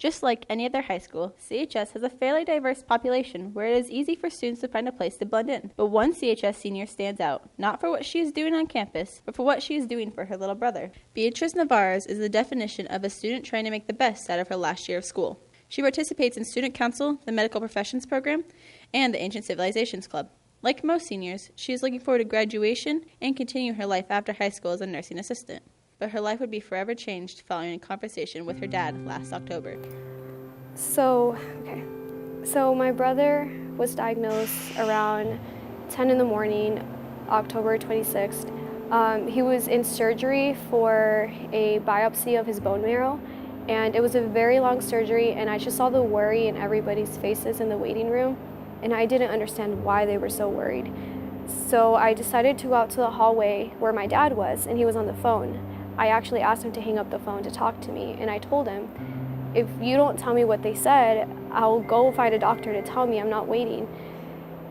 Just like any other high school, CHS has a fairly diverse population where it is easy for students to find a place to blend in. But one CHS senior stands out, not for what she is doing on campus, but for what she is doing for her little brother. Beatrice Navarez is the definition of a student trying to make the best out of her last year of school. She participates in Student Council, the Medical Professions Program, and the Ancient Civilizations Club. Like most seniors, she is looking forward to graduation and continuing her life after high school as a nursing assistant. But her life would be forever changed following a conversation with her dad last October. So my brother was diagnosed around 10 in the morning, October 26th. He was in surgery for a biopsy of his bone marrow, and it was a very long surgery, and I just saw the worry in everybody's faces in the waiting room, and I didn't understand why they were so worried. So I decided to go out to the hallway where my dad was, and he was on the phone. I actually asked him to hang up the phone to talk to me, and I told him, if you don't tell me what they said, I'll go find a doctor to tell me. I'm not waiting.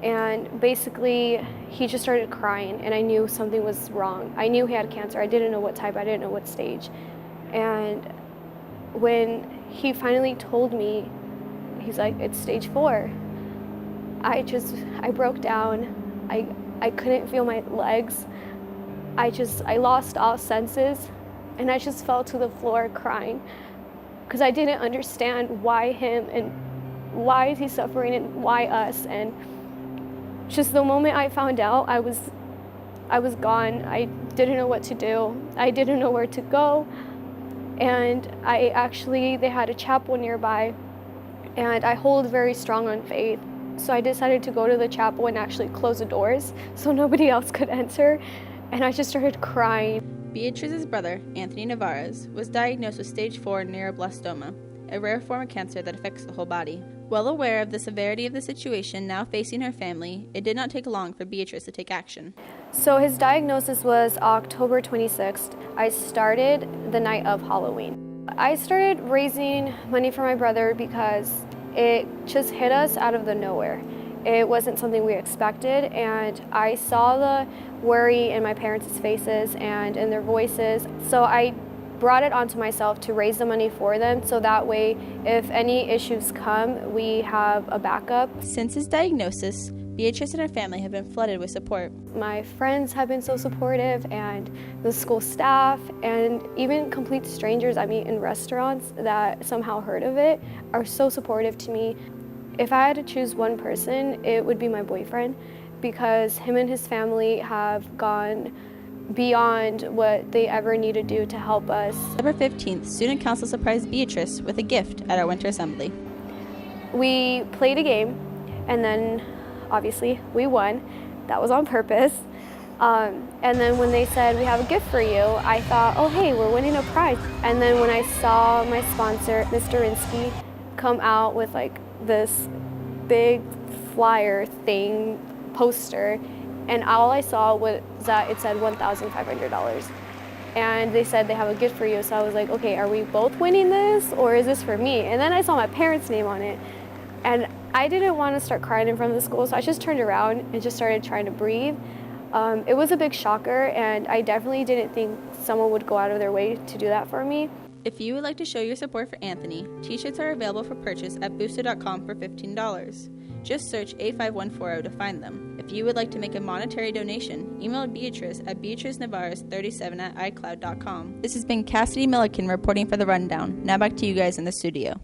And basically, he just started crying, and I knew something was wrong. I knew he had cancer. I didn't know what type. I didn't know what stage. And when he finally told me, he's like, it's stage 4. I broke down. I couldn't feel my legs. I lost all senses, and I just fell to the floor crying because I didn't understand why him and why is he suffering and why us. And just the moment I found out, I was gone. I didn't know what to do. I didn't know where to go. And they had a chapel nearby, and I hold very strong on faith. So I decided to go to the chapel and actually close the doors so nobody else could enter. And I just started crying. Beatrice's brother, Anthony Navarez, was diagnosed with stage 4 neuroblastoma, a rare form of cancer that affects the whole body. Well aware of the severity of the situation now facing her family, it did not take long for Beatrice to take action. So his diagnosis was October 26th. I started the night of Halloween. I started raising money for my brother because it just hit us out of the nowhere. It wasn't something we expected, and I saw the worry in my parents' faces and in their voices. So I brought it onto myself to raise the money for them, so that way if any issues come, we have a backup. Since his diagnosis, Beatrice and her family have been flooded with support. My friends have been so supportive, and the school staff, and even complete strangers I meet in restaurants that somehow heard of it are so supportive to me. If I had to choose one person, it would be my boyfriend, because him and his family have gone beyond what they ever need to do to help us. December 15th, Student Council surprised Beatrice with a gift at our winter assembly. We played a game, and then obviously we won. That was on purpose. And then when they said, we have a gift for you, I thought, oh hey, we're winning a prize. And then when I saw my sponsor, Mr. Rinsky, come out with like this big flyer thing, poster, and all I saw was that it said $1,500. And they said they have a gift for you, so I was like, okay, are we both winning this, or is this for me? And then I saw my parents' name on it, and I didn't want to start crying in front of the school, so I just turned around and just started trying to breathe. It was a big shocker, and I definitely didn't think someone would go out of their way to do that for me. If you would like to show your support for Anthony, t-shirts are available for purchase at booster.com for $15. Just search A5140 to find them. If you would like to make a monetary donation, email Beatrice at beatricenavarez37@icloud.com. This has been Cassidy Millican reporting for The Rundown. Now back to you guys in the studio.